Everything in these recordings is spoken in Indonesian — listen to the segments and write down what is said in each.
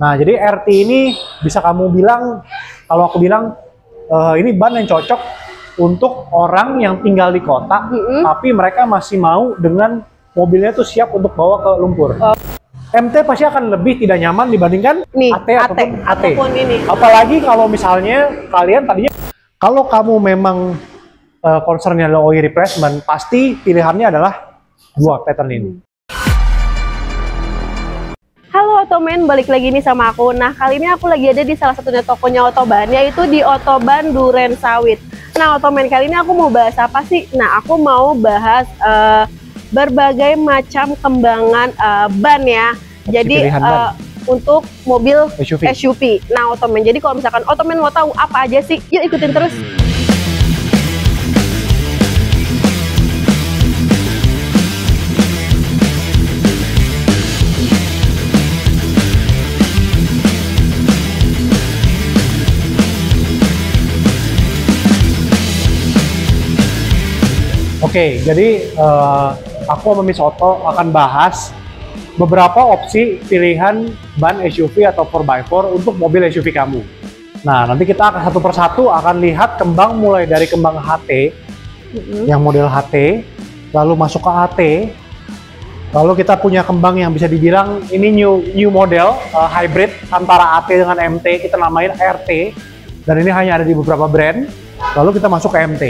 Nah, jadi RT ini bisa kamu bilang, kalau aku bilang ini ban yang cocok untuk orang yang tinggal di kota, tapi mereka masih mau dengan mobilnya tuh siap untuk bawa ke lumpur. MT pasti akan lebih tidak nyaman dibandingkan nih, AT ataupun ini. Apalagi kalau misalnya kalian tadinya, kalau kamu memang concernnya adalah oil replacement, pasti pilihannya adalah dua pattern ini. Halo Otoman, balik lagi nih sama aku. Nah, kali ini aku lagi ada di salah satunya tokonya Otoban, yaitu di Otoban Duren Sawit. Nah, Otoman, kali ini aku mau bahas apa sih? Nah, aku mau bahas berbagai macam kembangan ban ya. Jadi untuk mobil SUV. Nah, Otoman, jadi kalau misalkan Otoman mau tahu apa aja sih, yuk ikutin terus. Oke, jadi aku sama Miss Oto akan bahas beberapa opsi pilihan ban SUV atau 4x4 untuk mobil SUV kamu. Nah, nanti kita akan satu persatu akan lihat kembang mulai dari kembang HT, yang model HT, lalu masuk ke AT, lalu kita punya kembang yang bisa dibilang ini new model, hybrid antara AT dengan MT, kita namain RT, dan ini hanya ada di beberapa brand, lalu kita masuk ke MT.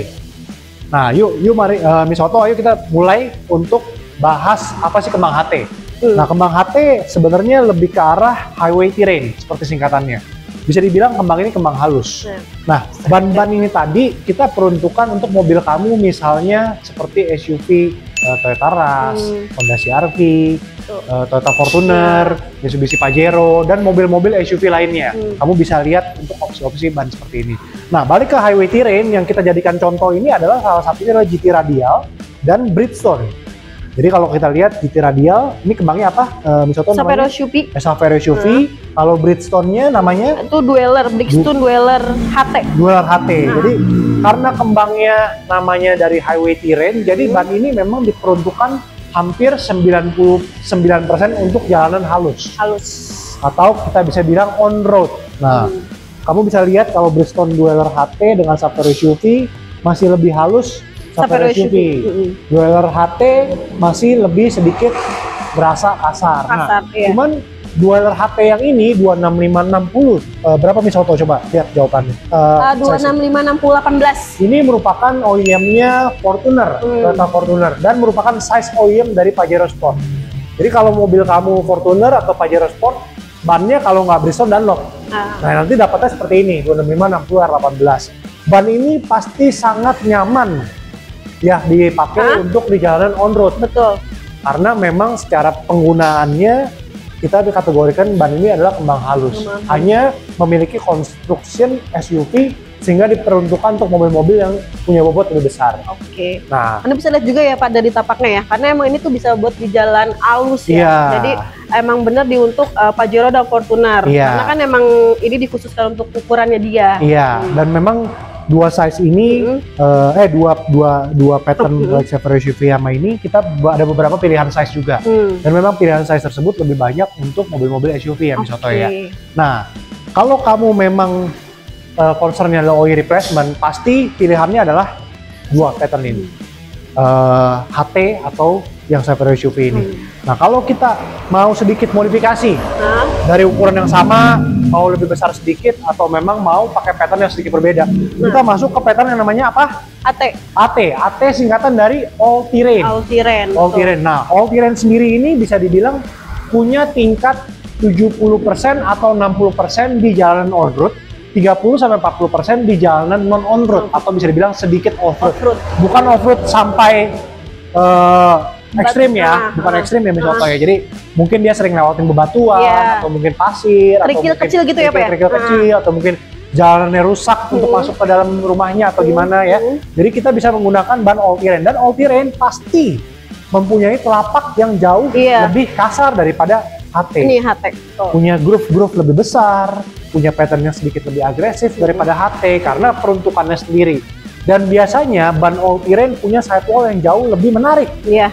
Nah, yuk mari Miss Oto, ayo kita mulai untuk bahas apa sih kembang HT. Nah, kembang HT sebenarnya lebih ke arah highway terrain seperti singkatannya. Bisa dibilang kembang ini kembang halus. Nah, ban-ban ini tadi kita peruntukan untuk mobil kamu misalnya seperti SUV Toyota Rush, Honda CR-V, Toyota Fortuner, Mitsubishi Pajero, dan mobil-mobil SUV lainnya. Kamu bisa lihat untuk opsi-opsi ban seperti ini. Nah, balik ke highway terrain yang kita jadikan contoh ini adalah salah satunya adalah GT Radial dan Bridgestone. Jadi kalau kita lihat GT Radial, ini kembangnya apa? Misalnya Safari SUV. Safari SUV. Kalau Bridgestone-nya namanya? Itu Dweller, Bridgestone Dweller HT. Dweller HT. Jadi karena kembangnya namanya dari highway terrain, jadi ban ini memang diperuntukkan hampir 99% untuk jalanan halus. Atau kita bisa bilang on road. Nah, kamu bisa lihat kalau Bridgestone Dweller HT dengan Safari SUV masih lebih halus Safari SUV. Dweller HT masih lebih sedikit berasa kasar. Nah, cuman Dweller HT yang ini 26560 berapa Miss Oto, coba lihat jawabannya. 2656018. Ini merupakan OEM-nya Fortuner, Toyota Fortuner, dan merupakan size OEM dari Pajero Sport. Jadi kalau mobil kamu Fortuner atau Pajero Sport, bannya kalau nggak Bridgestone Dunlop. Nah, nanti dapatnya seperti ini 26560R18. Ban ini pasti sangat nyaman ya dipakai untuk di jalanan on road. Betul. Karena memang secara penggunaannya kita dikategorikan ban ini adalah kembang halus. Hanya memiliki construction SUV sehingga diperuntukkan untuk mobil-mobil yang punya bobot lebih besar. Oke. Nah, Anda bisa lihat juga ya pada di tapaknya ya, karena emang ini tuh bisa buat di jalan halus ya. Jadi emang bener untuk Pajero dan Fortuner. Karena kan emang ini dikhususkan untuk ukurannya dia. Dan memang dua size ini, dua pattern Safari SUV sama ini, kita ada beberapa pilihan size juga. Dan memang pilihan size tersebut lebih banyak untuk mobil-mobil SUV ya, Miss Oto ya. Nah, kalau kamu memang concernnya adalah oil replacement, pasti pilihannya adalah dua pattern ini. HT atau yang Safari SUV ini. Nah, kalau kita mau sedikit modifikasi dari ukuran yang sama, mau lebih besar sedikit, atau memang mau pakai pattern yang sedikit berbeda, kita masuk ke pattern yang namanya apa? AT singkatan dari All Terrain. Nah, All Terrain sendiri ini bisa dibilang punya tingkat 70% atau 60% di jalanan on road, 30-40% di jalanan non on road, atau bisa dibilang sedikit off road. Bukan off road sampai ekstrim ya, bukan ekstrim ya Miss Oto ya. Jadi mungkin dia sering lewatin bebatuan, atau mungkin pasir, kerikil kecil gitu ya Pak. Kerikil kecil, atau mungkin jalanannya rusak untuk masuk ke dalam rumahnya atau gimana ya. Jadi kita bisa menggunakan ban all terrain, dan all terrain pasti mempunyai telapak yang jauh lebih kasar daripada HT. Ini HT. Punya groove lebih besar, punya pattern yang sedikit lebih agresif daripada HT karena peruntukannya sendiri. Dan biasanya ban all terrain punya sidewall yang jauh lebih menarik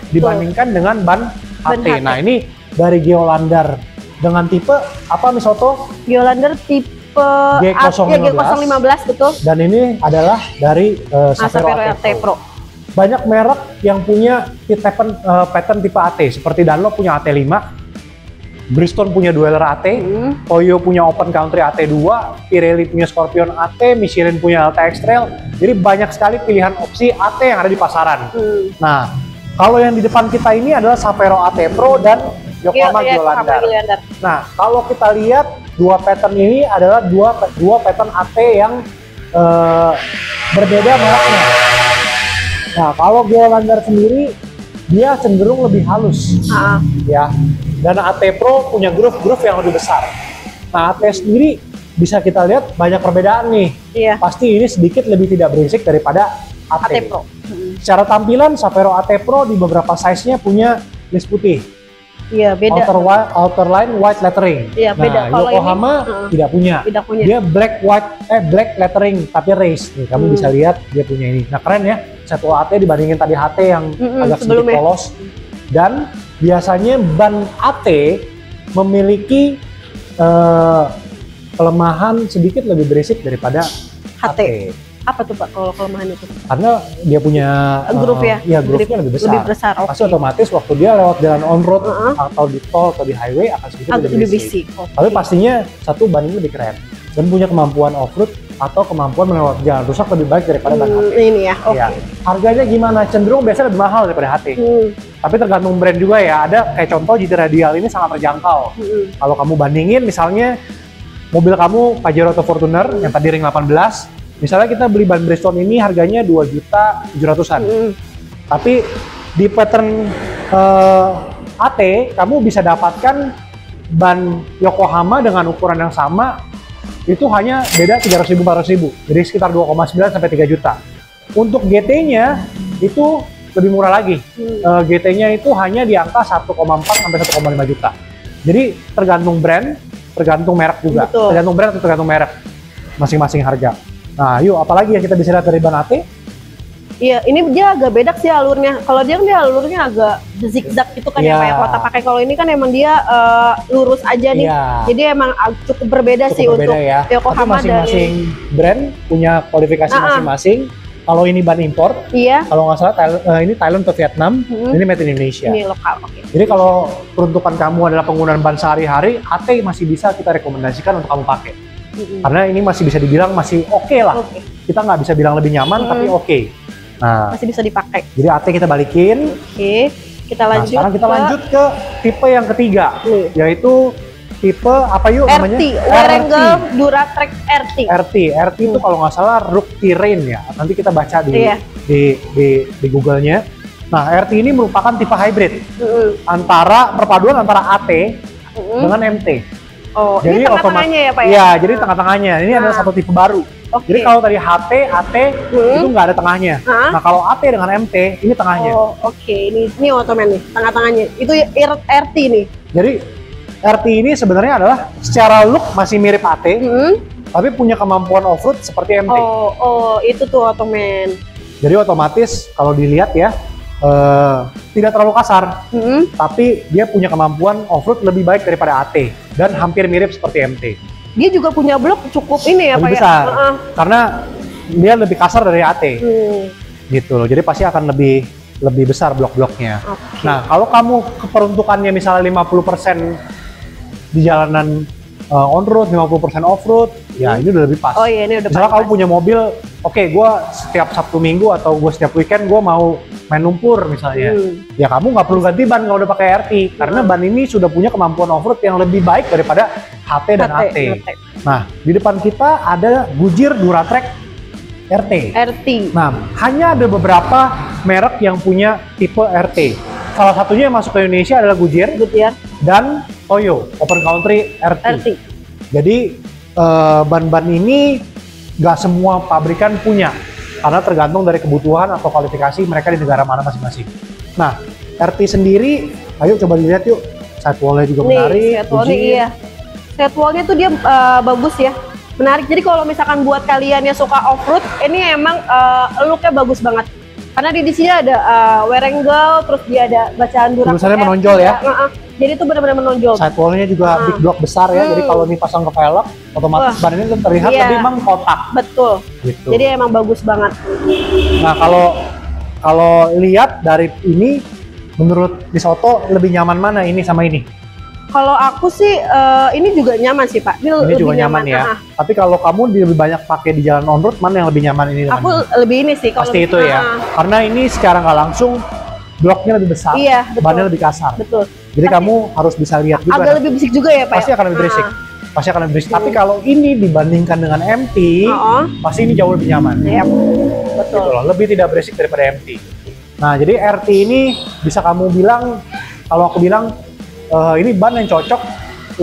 dibandingkan dengan ban HT. Nah, ini dari Geolandar dengan tipe apa Miss Oto? Geolander tipe G015. G015 betul. Dan ini adalah dari Sapphire AT Pro. Banyak merek yang punya pattern tipe AT, seperti Dunlop punya AT5, Bridgestone punya Dweller AT, Toyo punya Open Country AT2, Pirelli punya Scorpion AT, Michelin punya LTX Trail. Jadi banyak sekali pilihan opsi AT yang ada di pasaran. Nah, kalau yang di depan kita ini adalah Sapphire AT Pro dan Yokohama Geolander. Nah, kalau kita lihat dua pattern ini adalah dua pattern AT yang berbeda mereknya. Nah, kalau Geolander sendiri dia cenderung lebih halus, ya. Dan AT Pro punya groove yang lebih besar. Nah, AT sendiri bisa kita lihat banyak perbedaan nih. Iya. Pasti ini sedikit lebih tidak berisik daripada AT Pro. Secara tampilan, Sapphire AT Pro di beberapa size-nya punya list putih. Iya, beda. Outer line white lettering. Iya, beda. Nah, Yokohama tidak punya. Dia black lettering tapi race. Nih, kamu bisa lihat dia punya ini. Nah, keren ya. Satu AT dibandingin tadi HT yang agak sedikit polos. Dan biasanya ban AT memiliki kelemahan sedikit lebih berisik daripada HT. Apa tuh Pak kalau kelemahan itu? Karena dia punya groove ya? Iya, groove-nya lebih besar. Pasti otomatis waktu dia lewat jalan on road atau di tol atau di highway akan sedikit lebih berisik. Tapi pastinya satu ban ini lebih keren dan punya kemampuan off-road atau kemampuan melewati jalan rusak lebih baik daripada ban HT. Ini ya. Ya. Harganya gimana? Cenderung biasanya lebih mahal daripada HT. Tapi tergantung brand juga ya. Ada kayak contoh GT Radial ini sangat terjangkau. Kalau kamu bandingin misalnya mobil kamu Pajero atau Fortuner yang tadi ring 18, misalnya kita beli ban Bridgestone ini harganya 2.700.000-an. Tapi di pattern AT kamu bisa dapatkan ban Yokohama dengan ukuran yang sama itu hanya beda 300.000-400.000. Jadi sekitar 2,9 sampai 3 juta. Untuk GT-nya itu lebih murah lagi. GT-nya itu hanya di angka 1,4 sampai 1,5 juta. Jadi tergantung brand, tergantung merek juga. Betul. Tergantung brand atau tergantung merek. Masing-masing harga. Nah, yuk apalagi yang kita bisa lihat dari ban AT? Iya, ini dia agak beda sih alurnya. Kalau dia alurnya agak zigzag gitu kan ya, kayak kota pakai. Kalau ini kan emang dia lurus aja nih. Jadi emang cukup berbeda sih untuk Yokohama. Tapi masing-masing brand punya kualifikasi masing-masing. Kalau ini ban import, kalau nggak salah ini Thailand atau Vietnam, ini made in Indonesia. Ini lokal, Jadi kalau peruntukan kamu adalah penggunaan ban sehari-hari, AT masih bisa kita rekomendasikan untuk kamu pakai. Karena ini masih bisa dibilang masih oke lah. Kita nggak bisa bilang lebih nyaman, tapi oke. Nah, masih bisa dipakai. Jadi AT kita balikin. Kita lanjut. Sekarang kita lanjut ke tipe yang ketiga, yaitu tipe apa yuk namanya? Werenggel Duratrack RT. RT itu kalau nggak salah Rook Terrain ya. Nanti kita baca di Google-nya. Nah, RT ini merupakan tipe hybrid perpaduan antara AT dengan MT. Oh, jadi ini tengah-tengahnya ya Pak ya? Iya, jadi tengah-tengahnya. Ini adalah satu tipe baru. Jadi kalau tadi HT, AT itu nggak ada tengahnya. Nah, kalau AT dengan MT ini tengahnya. Oh, ini Ottoman nih, tengah-tengahnya. Itu RT nih. Jadi RT ini sebenarnya adalah secara look masih mirip AT, tapi punya kemampuan off-road seperti MT. Oh, itu tuh Ottoman. Jadi otomatis kalau dilihat ya, tidak terlalu kasar, tapi dia punya kemampuan off-road lebih baik daripada AT dan hampir mirip seperti MT. Dia juga punya blok cukup ini ya Pak ya? Besar, karena dia lebih kasar dari AT, gitu loh. Jadi pasti akan lebih besar blok-bloknya. Nah, kalau kamu keperuntukannya misalnya 50% di jalanan on-road, 50% off-road, ya ini udah lebih pas. Ini udah misalnya kamu punya mobil, gue setiap Sabtu Minggu atau gue setiap weekend gue mau main lumpur misalnya, ya kamu nggak perlu ganti ban kalau udah pakai RT, karena ban ini sudah punya kemampuan off-road yang lebih baik daripada HT dan AT. Nah, di depan kita ada Goodyear Duratrack RT. Nah, hanya ada beberapa merek yang punya tipe RT. Salah satunya yang masuk ke Indonesia adalah Goodyear dan Toyo Open Country RT. Jadi ban-ban ini nggak semua pabrikan punya, karena tergantung dari kebutuhan atau kualifikasi mereka di negara mana masing-masing. Nah, RT sendiri, ayo coba dilihat yuk. Sidewall-nya juga menarik. Sidewall-nya tuh dia bagus ya, menarik. Jadi kalau misalkan buat kalian yang suka off-road, ini emang look-nya bagus banget. Karena di sini ada Werenggel, terus dia ada bacaan Durak. Tulisannya menonjol ya. Jadi itu benar-benar menonjol. Sidewall-nya juga big block besar ya. Jadi kalau ini pasang ke velg, otomatis ban ini terlihat lebih mengkotak. Betul. Gitu. Jadi emang bagus banget. Nah, kalau lihat dari ini, menurut Disoto lebih nyaman mana ini sama ini? Kalau aku sih ini juga nyaman sih Pak. Ini lebih juga nyaman ya. Tapi kalau kamu lebih banyak pakai di jalan on road, mana yang lebih nyaman ini? Aku lebih ini sih. Pasti itu ya. Karena ini secara nggak langsung bloknya lebih besar, bannya lebih kasar. Betul. Jadi kamu harus bisa lihat juga. Agak lebih berisik juga ya Pak. Pasti akan lebih berisik. Pasti akan lebih berisik. Tapi kalau ini dibandingkan dengan MT, pasti ini jauh lebih nyaman. Betul. Gitu loh. Lebih tidak berisik daripada MT. Nah, jadi RT ini bisa kamu bilang, kalau aku bilang ini ban yang cocok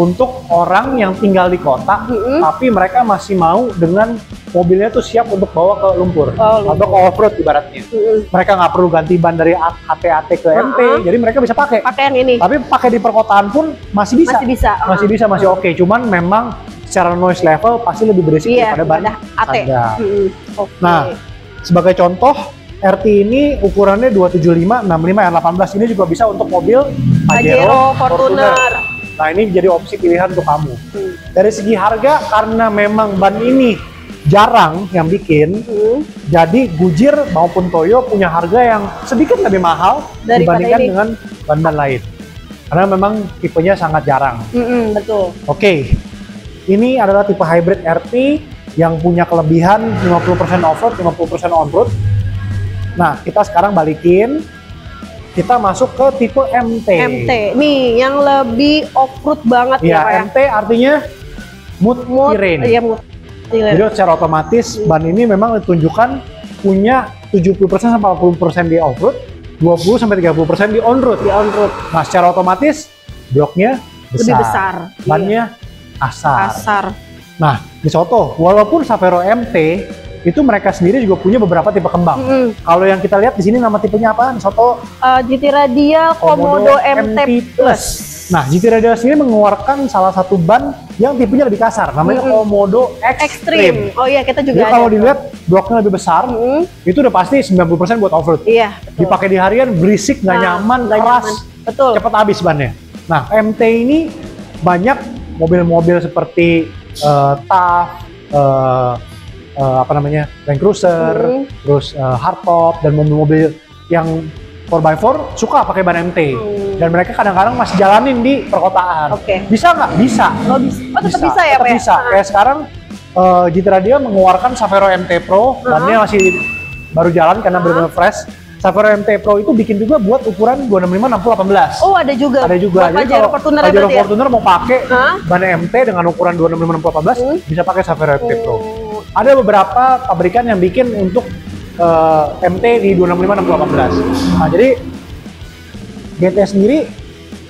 untuk orang yang tinggal di kota, tapi mereka masih mau dengan mobilnya tuh siap untuk bawa ke lumpur atau ke off-road ibaratnya. Mereka nggak perlu ganti ban dari AT ke MT, jadi mereka bisa pakai yang ini. Tapi pakai di perkotaan pun masih bisa. Masih oke. Cuman memang secara noise level pasti lebih berisik daripada ban AT. Nah, sebagai contoh, RT ini ukurannya 275, 65, R18. Ini juga bisa untuk mobil Pajero, Fortuner. Nah, ini jadi opsi pilihan untuk kamu. Dari segi harga, karena memang ban ini jarang yang bikin, jadi Goodyear maupun Toyo punya harga yang sedikit lebih mahal dibandingkan dengan ban-ban lain. Karena memang tipenya sangat jarang. Betul. Oke, ini adalah tipe hybrid RT yang punya kelebihan 50% off-road, 50% on-road. Nah, kita sekarang balikin, kita masuk ke tipe MT. Nih, yang lebih off-road banget ya Pak ya. MT artinya mood terrain. Jadi secara otomatis ban ini memang ditunjukkan punya 70% sampai 80% di off-road, 20 sampai 30% di on-road. Nah, secara otomatis bloknya lebih besar. Bannya kasar. Nah, Disoto, walaupun Savero MT itu mereka sendiri juga punya beberapa tipe kembang. Kalau yang kita lihat di sini nama tipenya apa, Disoto? GT Radial Komodo MT Plus. Nah, GT Radial sendiri mengeluarkan salah satu ban yang tipenya lebih kasar, namanya Komodo Extreme. Oh iya, kita juga. Jadi kalau dilihat bloknya lebih besar, itu udah pasti 90% buat off-road. Iya. Dipakai di harian berisik, nggak nyaman, keras, cepat habis bannya. Nah, MT ini banyak mobil-mobil seperti TAF, Land Cruiser, terus hardtop, dan mobil-mobil yang 4x4 suka pakai ban MT. Dan mereka kadang-kadang masih jalanin di perkotaan. Bisa nggak? Bisa. Tetap bisa ya Pak? Bisa. Kayak sekarang GT Radial mengeluarkan Savero MT Pro, bannya masih baru jalan karena benar-benar fresh. Savero MT Pro itu bikin juga buat ukuran 265, 60, 18. Oh, ada juga. Jadi Pajero kalau Pajero Fortuner mau pakai ban MT dengan ukuran 265, 60, 18, bisa pakai Savero MT Pro. Ada beberapa pabrikan yang bikin untuk MT di 265, 60, 18. Nah, jadi GT sendiri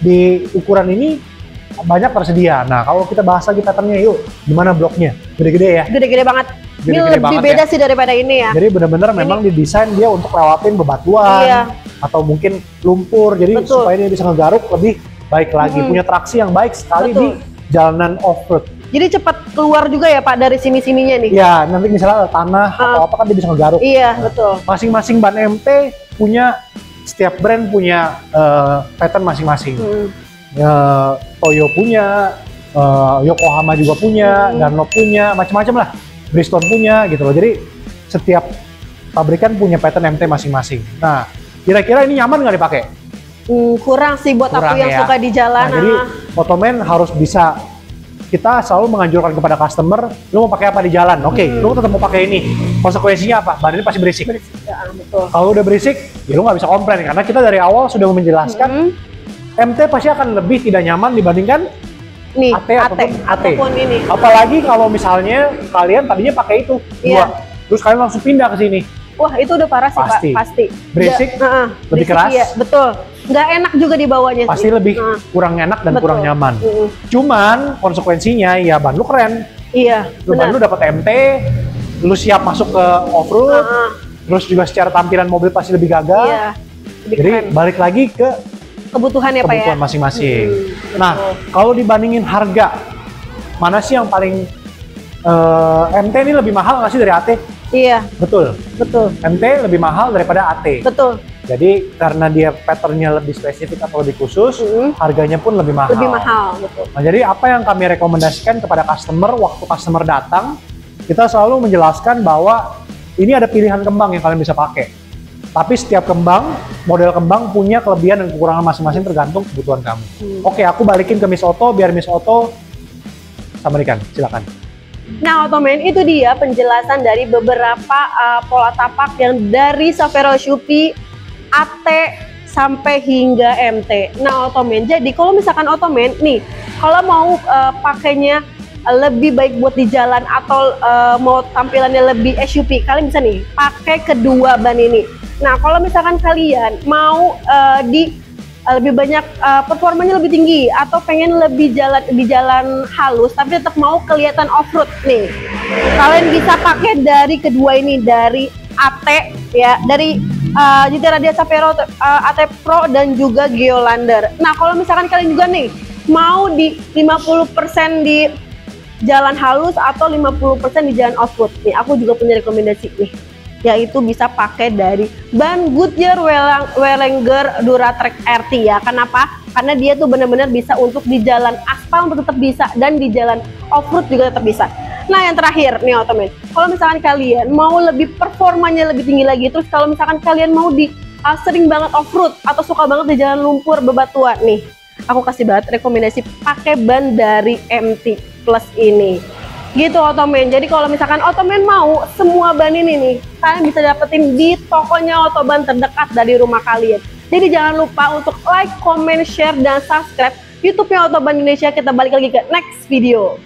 di ukuran ini banyak tersedia. Nah, kalau kita bahas lagi patternnya, yuk, gimana bloknya? Gede-gede ya? Gede-gede banget. Ini lebih beda sih daripada ini ya. Jadi benar-benar memang didesain dia untuk lewatin bebatuan atau mungkin lumpur. Jadi supaya dia bisa ngegaruk lebih baik lagi. Punya traksi yang baik sekali di jalanan off-road. Jadi cepat keluar juga ya Pak dari sini-sininya nih? Ya, nanti misalnya ada tanah atau apa kan dia bisa ngegaruk. Iya, betul. Masing-masing ban MT punya, setiap brand punya pattern masing-masing. Toyo punya, Yokohama juga punya, Dunlop punya, macam-macam lah. Bridgestone punya gitu loh. Jadi setiap pabrikan punya pattern MT masing-masing. Nah, kira-kira ini nyaman nggak dipakai? Kurang sih buat aku yang suka di jalan. Nah, jadi Otomen harus bisa, kita selalu menganjurkan kepada customer, lu mau pakai apa di jalan? Oke, lu tetap mau pakai ini. Konsekuensinya apa? Ban ini pasti berisik. Kalau udah berisik, ya lu nggak bisa komplain karena kita dari awal sudah menjelaskan MT pasti akan lebih tidak nyaman dibandingkan ataupun ini. Apalagi kalau misalnya kalian tadinya pakai itu dua, terus kalian langsung pindah ke sini. Wah, itu udah parah sih Pak, pasti. Berisik, lebih keras. Iya, betul. Nggak enak juga dibawanya. Pasti lebih kurang enak dan kurang nyaman. Cuman konsekuensinya ya ban lu keren. Iya, ban lu dapat MT, lu siap masuk ke off-road, terus juga secara tampilan mobil pasti lebih gagah. Iya, jadi keren. Balik lagi ke kebutuhan ya Pak ya? Kebutuhan masing-masing. Nah, kalau dibandingin harga, mana sih yang paling MT ini lebih mahal nggak sih dari AT? Iya, Betul. betul. MT lebih mahal daripada AT. Betul. Jadi karena dia patternnya lebih spesifik atau lebih khusus, harganya pun lebih mahal. Lebih mahal, betul. Nah, jadi apa yang kami rekomendasikan kepada customer waktu customer datang, kita selalu menjelaskan bahwa ini ada pilihan kembang yang kalian bisa pakai. Tapi setiap kembang, model kembang punya kelebihan dan kekurangan masing-masing tergantung kebutuhan kamu. Oke, aku balikin ke Miss Oto biar Miss Oto samarikan, silakan. Nah, Otomen, itu dia penjelasan dari beberapa pola tapak yang dari Savero Shopee, AT, sampai hingga MT. Nah, Otomen, jadi kalau misalkan Otomen, nih, kalau mau pakainya lebih baik buat di jalan atau mau tampilannya lebih SUV, kalian bisa nih pakai kedua ban ini. Nah, kalau misalkan kalian mau lebih banyak performanya lebih tinggi atau pengen lebih di jalan halus tapi tetap mau kelihatan off-road nih, kalian bisa pakai dari kedua ini, dari AT ya, dari GT Radial Savero AT Pro dan juga Geolander. Nah, kalau misalkan kalian juga nih mau di 50% di jalan halus atau 50% di jalan off-road nih, aku juga punya rekomendasi nih, yaitu bisa pakai dari ban Goodyear Wrangler Duratrack RT ya. Kenapa? Karena dia tuh benar-benar bisa untuk di jalan aspal untuk tetap bisa, dan di jalan off-road juga tetap bisa. Nah, yang terakhir nih Otomen, kalau misalkan kalian mau lebih performanya lebih tinggi lagi, terus kalau misalkan kalian mau di sering banget off-road atau suka banget di jalan lumpur bebatuan nih, aku kasih banget rekomendasi pakai ban dari MT Plus ini. Gitu Otomen. Jadi kalau misalkan Otomen mau semua ban ini nih, kalian bisa dapetin di tokonya Otoban terdekat dari rumah kalian. Jadi jangan lupa untuk like, comment, share, dan subscribe YouTube-nya Otoban Indonesia. Kita balik lagi ke next video.